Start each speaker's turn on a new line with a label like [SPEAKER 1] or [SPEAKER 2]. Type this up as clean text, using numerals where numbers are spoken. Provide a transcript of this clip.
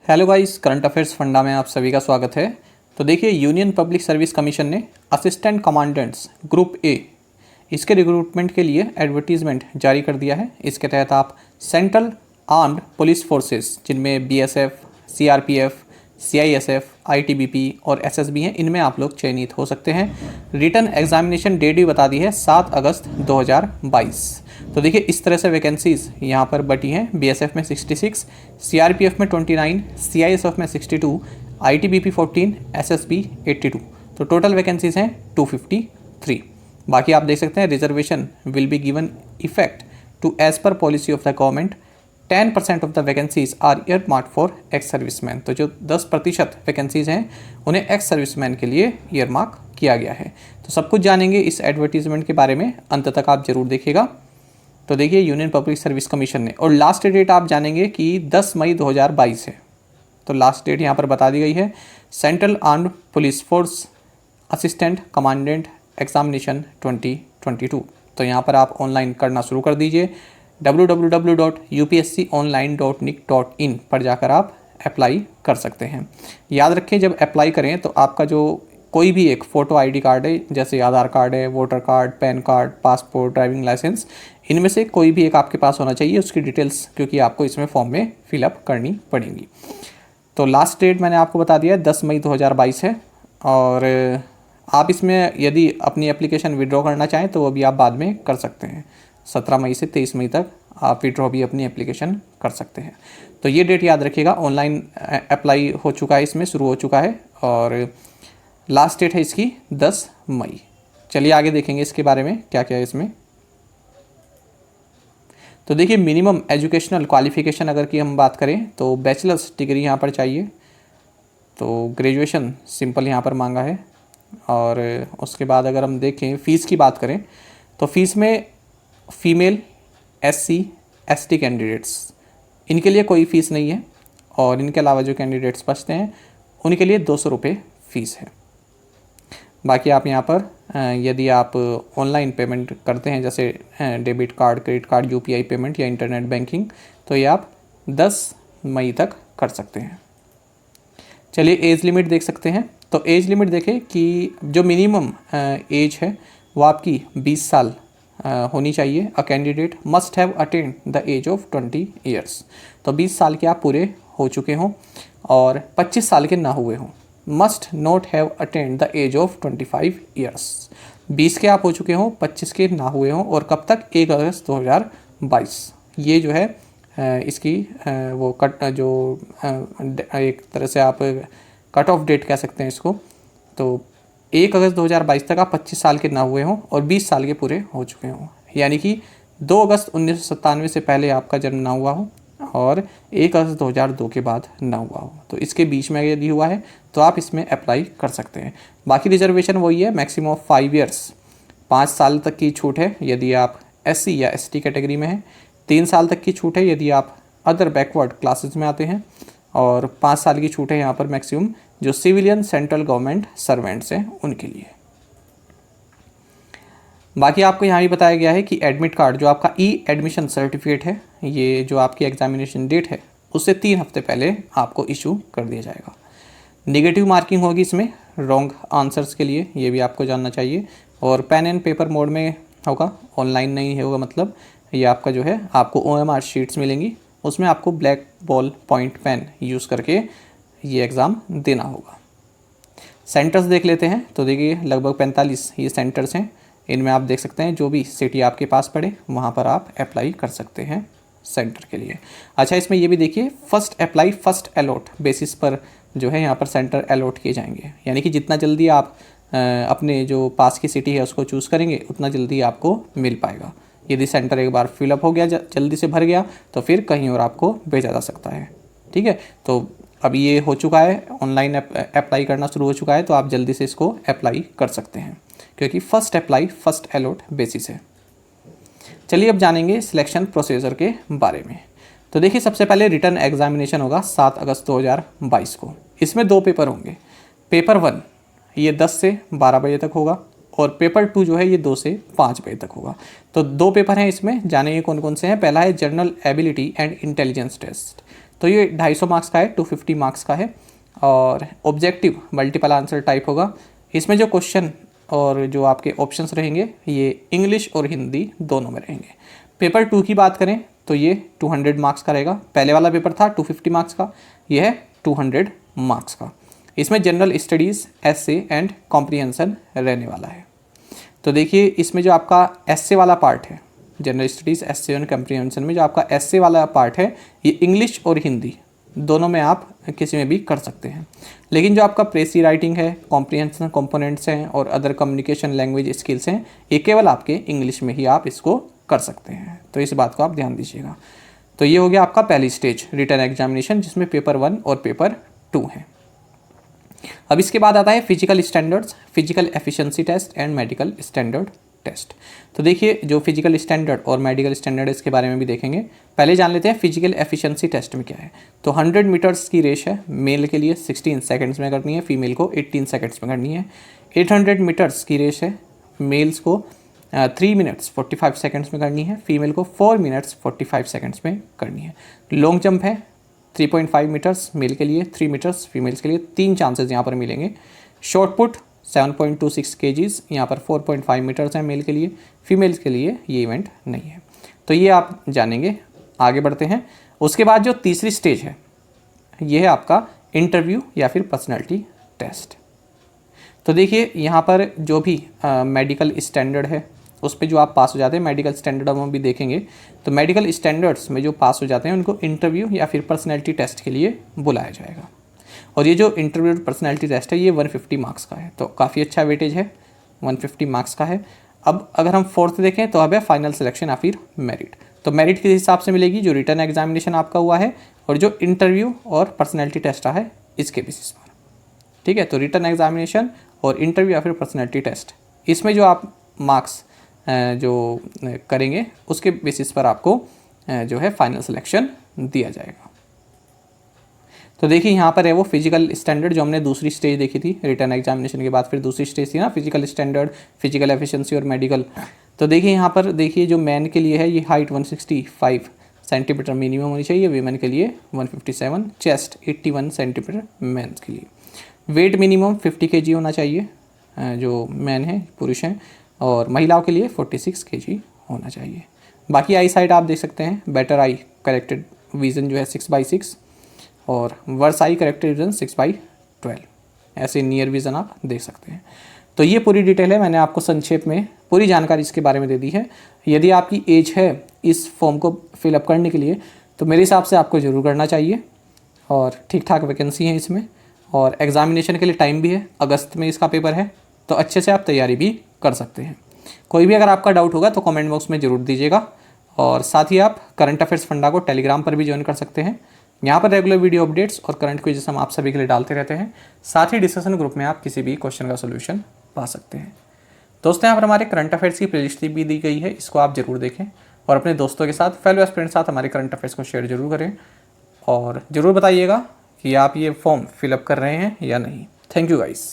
[SPEAKER 1] Hello guys, current affairs funda में आप सभी का स्वागत है। तो देखिए, यूनियन पब्लिक सर्विस कमीशन ने असिस्टेंट कमांडेंट्स ग्रुप ए इसके रिक्रूटमेंट के लिए एडवर्टीजमेंट जारी कर दिया है। इसके तहत आप सेंट्रल आर्म्ड पुलिस फोर्सेस, जिनमें बीएसएफ, सीआरपीएफ, सीआईएसएफ, आईटीबीपी और एसएसबी हैं, इनमें आप लोग चयनित हो सकते हैं। रिटन एग्जामिनेशन डेट भी बता दी है 7 अगस्त 2022। तो देखिए, इस तरह से वैकेंसीज़ यहाँ पर बटी हैं। बीएसएफ में 66, सीआरपीएफ में 29, सीआईएसएफ में 62, आईटीबीपी 14, एसएसबी 82। तो टोटल वैकेंसीज़ हैं 253। बाकी आप देख सकते हैं, reservation will be given effect to as per policy of the government. 10% of the vacancies are earmark for ex serviceman. तो जो 10% वैकेंसीज हैं उन्हें एक्स सर्विसमैन के लिए ईयर मार्क किया गया है। तो सब कुछ जानेंगे इस एडवर्टीजमेंट के बारे में, अंत तक आप जरूर देखिएगा। तो देखिए, यूनियन पब्लिक सर्विस कमीशन ने, और लास्ट डेट आप जानेंगे कि 10 मई 2022 है। तो लास्ट डेट यहाँ पर बता दी गई है। Central armed police force assistant commandant examination 2022। तो यहाँ पर आप ऑनलाइन करना शुरू कर दीजिए। www.upsconline.nic.in पर जाकर आप अप्लाई कर सकते हैं। याद रखें, जब अप्लाई करें तो आपका जो कोई भी एक फ़ोटो आईडी कार्ड है, जैसे आधार कार्ड है, voter card, PAN card, passport, driving licence, इनमें से कोई भी एक आपके पास होना चाहिए, उसकी डिटेल्स, क्योंकि आपको इसमें फॉर्म में फिलअप करनी पड़ेगी। तो लास्ट डेट मैंने आपको बता दिया है 10 मई 2022 है। और आप इसमें यदि अपनी एप्लीकेशन विड्रॉ करना चाहें तो वो भी आप बाद में कर सकते हैं। 17 मई से 23 मई तक आप विड्रॉ भी अपनी एप्लीकेशन कर सकते हैं। तो ये डेट याद रखिएगा। ऑनलाइन अप्लाई हो चुका है, इसमें शुरू हो चुका है, और लास्ट डेट है इसकी 10 मई। चलिए आगे देखेंगे इसके बारे में क्या क्या है इसमें। तो देखिए, मिनिमम एजुकेशनल क्वालिफिकेशन अगर की हम बात करें तो बैचलर्स डिग्री यहाँ पर चाहिए। तो ग्रेजुएशन सिंपल यहाँ पर मांगा है। और उसके बाद अगर हम देखें फ़ीस की बात करें तो फीस में फ़ीमेल, एससी, एसटी कैंडिडेट्स, इनके लिए कोई फ़ीस नहीं है। और इनके अलावा जो कैंडिडेट्स बचते हैं उनके लिए 200 रुपये फ़ीस है। बाकी आप यहाँ पर यदि आप ऑनलाइन पेमेंट करते हैं, जैसे debit card, credit card, UPI payment या इंटरनेट बैंकिंग, तो ये आप 10 मई तक कर सकते हैं। चलिए एज लिमिट देख सकते हैं। तो एज लिमिट देखें कि जो मिनिमम एज है वो आपकी 20 साल होनी चाहिए। A candidate must have attained the age of 20 years. तो 20 साल के आप पूरे हो चुके हों और 25 साल के ना हुए हों। Must not have attained the age of 25 years. 20 के आप हो चुके हों, 25 के ना हुए हों, और कब तक? 1 अगस्त 2022। ये जो है इसकी वो कट जो एक तरह से आप कट ऑफ डेट कह सकते हैं इसको। तो 1 अगस्त 2022 तक आप 25 साल के ना हुए हों और 20 साल के पूरे हो चुके हों। यानी कि 2 अगस्त 1997 से पहले आपका जन्म ना हुआ हो और 1 अगस्त 2002 के बाद ना हुआ हो। तो इसके बीच में यदि हुआ है तो आप इसमें अप्लाई कर सकते हैं। बाकी रिजर्वेशन वही है, मैक्सिमम ऑफ 5 ईयर्स, 5 साल तक की छूट है यदि आप एससी या एसटी कैटेगरी में हैं। 3 साल तक की छूट है यदि आप अदर बैकवर्ड क्लासेस में आते हैं। और 5 साल की छूट है यहाँ पर मैक्सिमम जो सिविलियन सेंट्रल गवर्नमेंट सर्वेंट्स हैं उनके लिए। बाकी आपको यहाँ भी बताया गया है कि एडमिट कार्ड, जो आपका ई एडमिशन सर्टिफिकेट है, ये जो आपकी एग्जामिनेशन डेट है उससे 3 हफ्ते पहले आपको इशू कर दिया जाएगा। नेगेटिव मार्किंग होगी इसमें रॉन्ग आंसर्स के लिए, ये भी आपको जानना चाहिए। और पेन एंड पेपर मोड में होगा, ऑनलाइन नहीं होगा। मतलब ये आपका जो है, आपको OMR शीट्स मिलेंगी, उसमें आपको black ball point pen use करके ये एग्ज़ाम देना होगा। सेंटर्स देख लेते हैं। तो देखिए, लगभग 45 ये सेंटर्स हैं। इनमें आप देख सकते हैं जो भी सिटी आपके पास पड़े वहाँ पर आप अप्लाई कर सकते हैं सेंटर के लिए। अच्छा, इसमें ये भी देखिए, first apply first allot basis पर जो है यहाँ पर सेंटर अलॉट किए जाएंगे। यानी कि जितना जल्दी आप अपने जो पास की सिटी है उसको चूज़ करेंगे उतना जल्दी आपको मिल पाएगा। यदि सेंटर एक बार फिलअप हो गया, जल्दी से भर गया, तो फिर कहीं और आपको भेजा जा सकता है। ठीक है, तो अब ये हो चुका है, ऑनलाइन अप्लाई करना शुरू हो चुका है, तो आप जल्दी से इसको अप्लाई कर सकते हैं क्योंकि first apply first allot basis है। चलिए अब जानेंगे सिलेक्शन प्रोसीजर के बारे में। तो देखिए, सबसे पहले रिटन एग्जामिनेशन होगा 7 अगस्त 2022 को। इसमें 2 पेपर होंगे। पेपर 1 ये 10 से 12 बजे तक होगा और पेपर 2 जो है ये 2 से 5 बजे तक होगा। तो 2 पेपर हैं इसमें, जानेंगे कौन कौन से हैं। पहला है general ability and intelligence test. तो ये 250 मार्क्स का है, 250 मार्क्स का है। और ऑब्जेक्टिव मल्टीपल आंसर टाइप होगा। इसमें जो क्वेश्चन और जो आपके ऑप्शंस रहेंगे ये इंग्लिश और हिंदी दोनों में रहेंगे। पेपर 2 की बात करें तो ये 200 मार्क्स का रहेगा। पहले वाला पेपर था 250 मार्क्स का, ये है 200 मार्क्स का। इसमें general studies, essay and comprehension रहने वाला है। तो देखिए इसमें जो आपका एसे वाला पार्ट है, general studies, essay and comprehension में जो आपका एसे वाला पार्ट है ये इंग्लिश और हिंदी दोनों में आप किसी में भी कर सकते हैं। लेकिन जो आपका प्रेसी राइटिंग है, कॉम्प्रिहेंशन कंपोनेंट्स हैं और अदर कम्युनिकेशन लैंग्वेज स्किल्स हैं, ये केवल आपके इंग्लिश में ही आप इसको कर सकते हैं। तो इस बात को आप ध्यान दीजिएगा। तो ये हो गया आपका पहली स्टेज रिटन एग्जामिनेशन, जिसमें पेपर 1 और पेपर 2 है। अब इसके बाद आता है physical standards, physical efficiency test and medical standard test. तो देखिए जो फिजिकल स्टैंडर्ड और मेडिकल स्टैंडर्ड इसके बारे में भी देखेंगे। पहले जान लेते हैं फिजिकल एफिशिएंसी टेस्ट में क्या है। तो 100 मीटर्स की रेस है, मेल के लिए 16 सेकंड्स में करनी है, फीमेल को 18 सेकंड्स में करनी है। 800 मीटर्स की रेस है, मेल्स को 3 मिनट्स 45 सेकंड्स में करनी है, फीमेल को 4 मिनट्स 45 सेकंड्स में करनी है। लॉन्ग जंप है 3.5 मीटर्स मेल के लिए, 3 मीटर्स फीमेल्स के लिए, 3 चांसेस यहाँ पर मिलेंगे। शॉर्ट पुट 7.26 kgs, यहाँ पर 4.5 मीटर्स हैं मेल के लिए, फीमेल्स के लिए ये इवेंट नहीं है। तो ये आप जानेंगे। आगे बढ़ते हैं। उसके बाद जो तीसरी स्टेज है ये है आपका इंटरव्यू या फिर पर्सनैलिटी टेस्ट। तो देखिए यहाँ पर जो भी मेडिकल स्टैंडर्ड है उस पर जो आप पास हो जाते हैं, मेडिकल स्टैंडर्ड हम भी देखेंगे। तो मेडिकल स्टैंडर्ड्स में जो पास हो जाते हैं उनको इंटरव्यू या फिर पर्सनैलिटी टेस्ट के लिए बुलाया जाएगा। और ये जो इंटरव्यू पर्सनैलिटी टेस्ट है ये 150 मार्क्स का है, तो काफ़ी अच्छा वेटेज है, 150 मार्क्स का है। अब अगर हम फोर्थ देखें तो अब है फाइनल सिलेक्शन या फिर मेरिट। तो मेरिट किस हिसाब से मिलेगी, जो रिटर्न एग्जामिनेशन आपका हुआ है और जो इंटरव्यू और पर्सनैलिटी टेस्ट है इसके बेसिस पर। ठीक है, तो रिटर्न एग्जामिनेशन और इंटरव्यू या फिर पर्सनैलिटी टेस्ट, इसमें जो आप मार्क्स जो करेंगे उसके बेसिस पर आपको जो है फाइनल सिलेक्शन दिया जाएगा। तो देखिए यहाँ पर है वो फिजिकल स्टैंडर्ड जो हमने दूसरी स्टेज देखी थी रिटर्न एग्जामिनेशन के बाद, फिर दूसरी स्टेज थी ना फिजिकल स्टैंडर्ड, फिजिकल एफिशिएंसी और मेडिकल। तो देखिए यहाँ पर देखिए जो मैन के लिए है ये हाइट 165 सेंटीमीटर मिनिमम होनी चाहिए, वीमेन के लिए 157, चेस्ट 81 सेंटीमीटर मैन के लिए, वेट मिनिमम 50 kg होना चाहिए जो मैन है पुरुष हैं, और महिलाओं के लिए 46 kg होना चाहिए। बाकी आई साइड आप देख सकते हैं, बेटर आई करेक्टेड विजन जो है 6/6 और वर्स आई करेक्टेड विजन 6/12, ऐसे नियर विजन आप देख सकते हैं। तो ये पूरी डिटेल है, मैंने आपको संक्षेप में पूरी जानकारी इसके बारे में दे दी है। यदि आपकी एज है इस फॉर्म को फिलअप करने के लिए तो मेरे हिसाब से आपको ज़रूर करना चाहिए, और ठीक ठाक वैकेंसी है इसमें, और एग्जामिनेशन के लिए टाइम भी है, अगस्त में इसका पेपर है, तो अच्छे से आप तैयारी भी कर सकते हैं। कोई भी अगर आपका डाउट होगा तो कमेंट बॉक्स में ज़रूर दीजिएगा, और साथ ही आप करंट अफेयर्स फंडा को टेलीग्राम पर भी ज्वाइन कर सकते हैं। यहाँ पर रेगुलर वीडियो अपडेट्स और करंट क्विज़ हम आप सभी के लिए डालते रहते हैं। साथ ही डिस्कशन ग्रुप में आप किसी भी क्वेश्चन का सोल्यूशन पा सकते हैं। दोस्तों यहाँ पर हमारे करंट अफेयर्स की प्लेलिस्ट भी दी गई है, इसको आप जरूर देखें और अपने दोस्तों के साथ, फेलो एस्पिरेंट साथ हमारे करंट अफेयर्स को शेयर जरूर करें, और ज़रूर बताइएगा कि आप ये फॉर्म फिलअप कर रहे हैं या नहीं। Thank you guys.